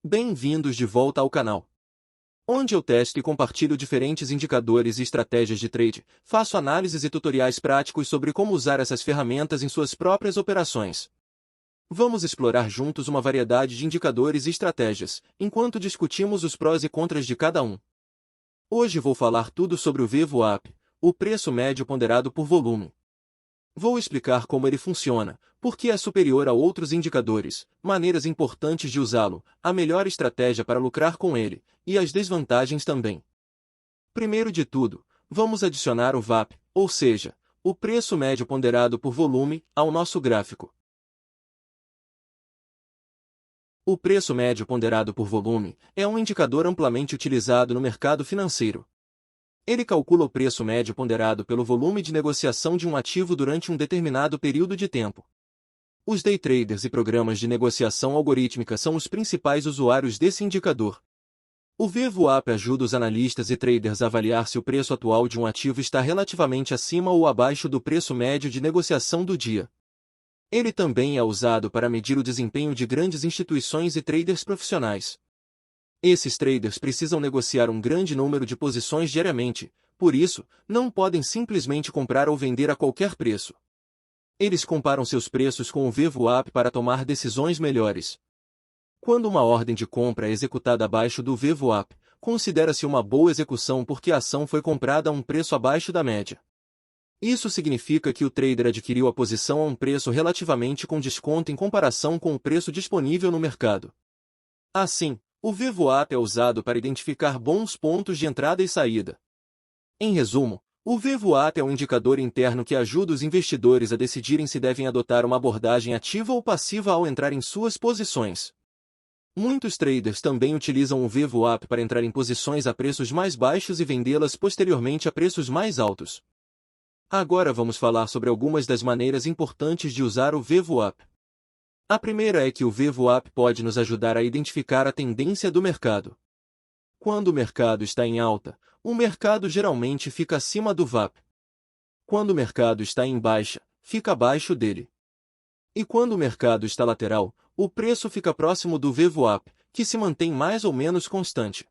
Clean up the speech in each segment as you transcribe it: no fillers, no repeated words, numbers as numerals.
Bem-vindos de volta ao canal, onde eu testo e compartilho diferentes indicadores e estratégias de trade, faço análises e tutoriais práticos sobre como usar essas ferramentas em suas próprias operações. Vamos explorar juntos uma variedade de indicadores e estratégias, enquanto discutimos os prós e contras de cada um. Hoje vou falar tudo sobre o VWAP, o preço médio ponderado por volume. Vou explicar como ele funciona, por que é superior a outros indicadores, maneiras importantes de usá-lo, a melhor estratégia para lucrar com ele, e as desvantagens também. Primeiro de tudo, vamos adicionar o VWAP, ou seja, o preço médio ponderado por volume, ao nosso gráfico. O preço médio ponderado por volume é um indicador amplamente utilizado no mercado financeiro. Ele calcula o preço médio ponderado pelo volume de negociação de um ativo durante um determinado período de tempo. Os day traders e programas de negociação algorítmica são os principais usuários desse indicador. O VWAP ajuda os analistas e traders a avaliar se o preço atual de um ativo está relativamente acima ou abaixo do preço médio de negociação do dia. Ele também é usado para medir o desempenho de grandes instituições e traders profissionais. Esses traders precisam negociar um grande número de posições diariamente, por isso, não podem simplesmente comprar ou vender a qualquer preço. Eles comparam seus preços com o VWAP para tomar decisões melhores. Quando uma ordem de compra é executada abaixo do VWAP, considera-se uma boa execução porque a ação foi comprada a um preço abaixo da média. Isso significa que o trader adquiriu a posição a um preço relativamente com desconto em comparação com o preço disponível no mercado. Assim, o VWAP é usado para identificar bons pontos de entrada e saída. Em resumo, o VWAP é um indicador interno que ajuda os investidores a decidirem se devem adotar uma abordagem ativa ou passiva ao entrar em suas posições. Muitos traders também utilizam o VWAP para entrar em posições a preços mais baixos e vendê-las posteriormente a preços mais altos. Agora vamos falar sobre algumas das maneiras importantes de usar o VWAP. A primeira é que o VWAP pode nos ajudar a identificar a tendência do mercado. Quando o mercado está em alta, o mercado geralmente fica acima do VWAP. Quando o mercado está em baixa, fica abaixo dele. E quando o mercado está lateral, o preço fica próximo do VWAP, que se mantém mais ou menos constante.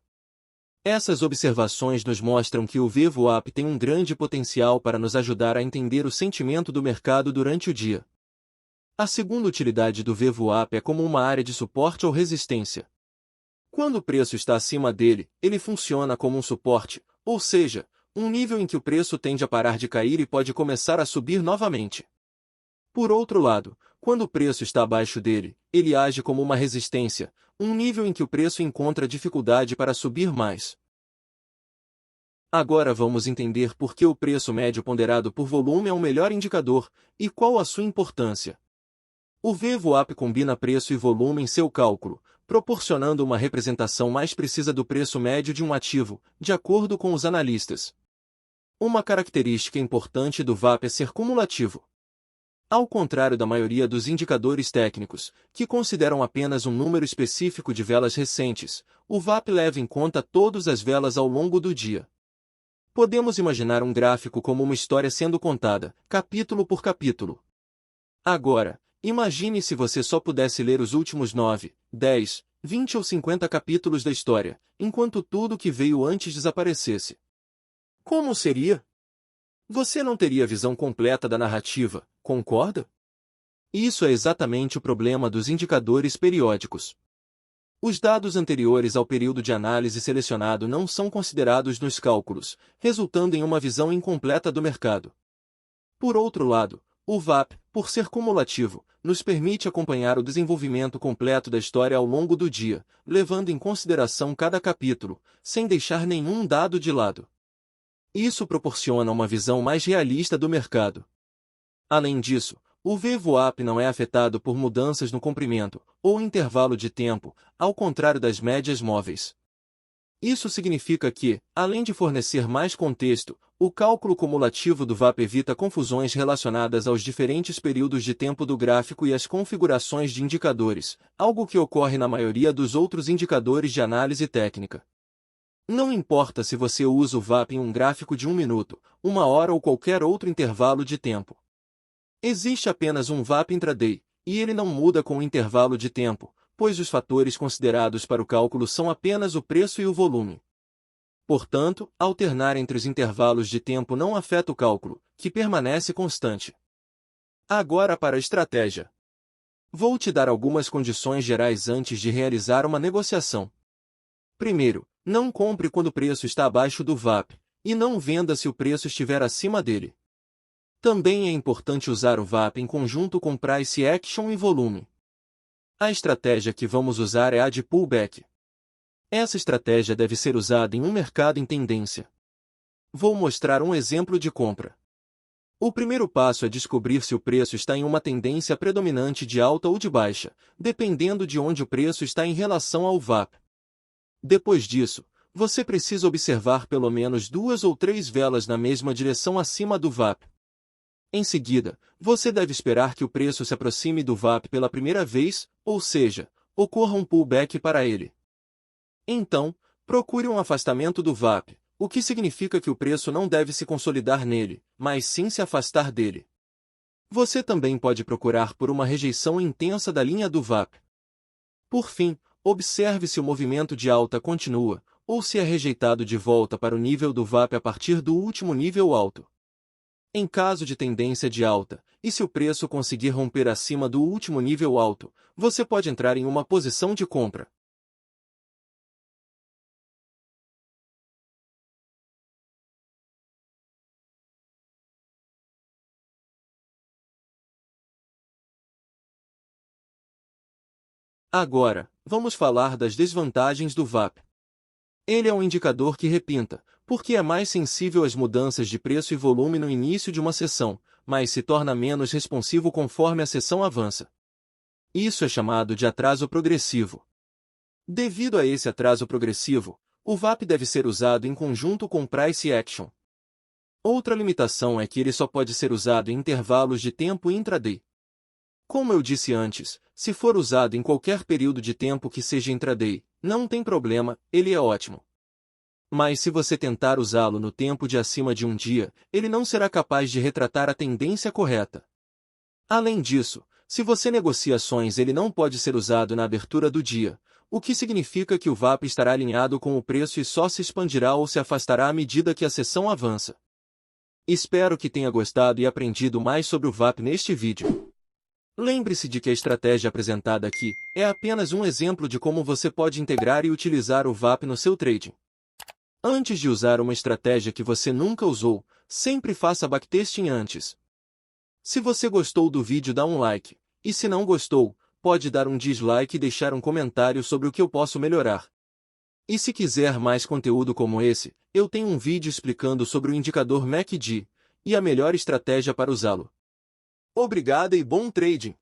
Essas observações nos mostram que o VWAP tem um grande potencial para nos ajudar a entender o sentimento do mercado durante o dia. A segunda utilidade do VWAP é como uma área de suporte ou resistência. Quando o preço está acima dele, ele funciona como um suporte, ou seja, um nível em que o preço tende a parar de cair e pode começar a subir novamente. Por outro lado, quando o preço está abaixo dele, ele age como uma resistência, um nível em que o preço encontra dificuldade para subir mais. Agora vamos entender por que o preço médio ponderado por volume é o melhor indicador, e qual a sua importância. O VWAP combina preço e volume em seu cálculo, proporcionando uma representação mais precisa do preço médio de um ativo, de acordo com os analistas. Uma característica importante do VWAP é ser cumulativo. Ao contrário da maioria dos indicadores técnicos, que consideram apenas um número específico de velas recentes, o VWAP leva em conta todas as velas ao longo do dia. Podemos imaginar um gráfico como uma história sendo contada, capítulo por capítulo. Agora, imagine se você só pudesse ler os últimos 9, 10, 20 ou 50 capítulos da história, enquanto tudo que veio antes desaparecesse. Como seria? Você não teria visão completa da narrativa, concorda? Isso é exatamente o problema dos indicadores periódicos. Os dados anteriores ao período de análise selecionado não são considerados nos cálculos, resultando em uma visão incompleta do mercado. Por outro lado, o VWAP, por ser cumulativo, nos permite acompanhar o desenvolvimento completo da história ao longo do dia, levando em consideração cada capítulo, sem deixar nenhum dado de lado. Isso proporciona uma visão mais realista do mercado. Além disso, o VWAP não é afetado por mudanças no comprimento ou intervalo de tempo, ao contrário das médias móveis. Isso significa que, além de fornecer mais contexto, o cálculo cumulativo do VWAP evita confusões relacionadas aos diferentes períodos de tempo do gráfico e às configurações de indicadores, algo que ocorre na maioria dos outros indicadores de análise técnica. Não importa se você usa o VWAP em um gráfico de 1 minuto, 1 hora ou qualquer outro intervalo de tempo. Existe apenas um VWAP intraday, e ele não muda com o intervalo de tempo, pois os fatores considerados para o cálculo são apenas o preço e o volume. Portanto, alternar entre os intervalos de tempo não afeta o cálculo, que permanece constante. Agora para a estratégia. Vou te dar algumas condições gerais antes de realizar uma negociação. Primeiro, não compre quando o preço está abaixo do VWAP, e não venda se o preço estiver acima dele. Também é importante usar o VWAP em conjunto com Price Action e volume. A estratégia que vamos usar é a de pullback. Essa estratégia deve ser usada em um mercado em tendência. Vou mostrar um exemplo de compra. O primeiro passo é descobrir se o preço está em uma tendência predominante de alta ou de baixa, dependendo de onde o preço está em relação ao VWAP. Depois disso, você precisa observar pelo menos 2 ou 3 velas na mesma direção acima do VWAP. Em seguida, você deve esperar que o preço se aproxime do VWAP pela primeira vez, ou seja, ocorra um pullback para ele. Então, procure um afastamento do VWAP, o que significa que o preço não deve se consolidar nele, mas sim se afastar dele. Você também pode procurar por uma rejeição intensa da linha do VWAP. Por fim, observe se o movimento de alta continua, ou se é rejeitado de volta para o nível do VWAP a partir do último nível alto. Em caso de tendência de alta, e se o preço conseguir romper acima do último nível alto, você pode entrar em uma posição de compra. Agora, vamos falar das desvantagens do VWAP. Ele é um indicador que repinta, porque é mais sensível às mudanças de preço e volume no início de uma sessão, mas se torna menos responsivo conforme a sessão avança. Isso é chamado de atraso progressivo. Devido a esse atraso progressivo, o VWAP deve ser usado em conjunto com Price Action. Outra limitação é que ele só pode ser usado em intervalos de tempo intraday. Como eu disse antes, se for usado em qualquer período de tempo que seja intraday, não tem problema, ele é ótimo. Mas se você tentar usá-lo no tempo de acima de um dia, ele não será capaz de retratar a tendência correta. Além disso, se você negocia ações, ele não pode ser usado na abertura do dia, o que significa que o VWAP estará alinhado com o preço e só se expandirá ou se afastará à medida que a sessão avança. Espero que tenha gostado e aprendido mais sobre o VWAP neste vídeo. Lembre-se de que a estratégia apresentada aqui é apenas um exemplo de como você pode integrar e utilizar o VWAP no seu trading. Antes de usar uma estratégia que você nunca usou, sempre faça backtesting antes. Se você gostou do vídeo, dá um like, e se não gostou, pode dar um dislike e deixar um comentário sobre o que eu posso melhorar. E se quiser mais conteúdo como esse, eu tenho um vídeo explicando sobre o indicador MACD e a melhor estratégia para usá-lo. Obrigado e bom trading!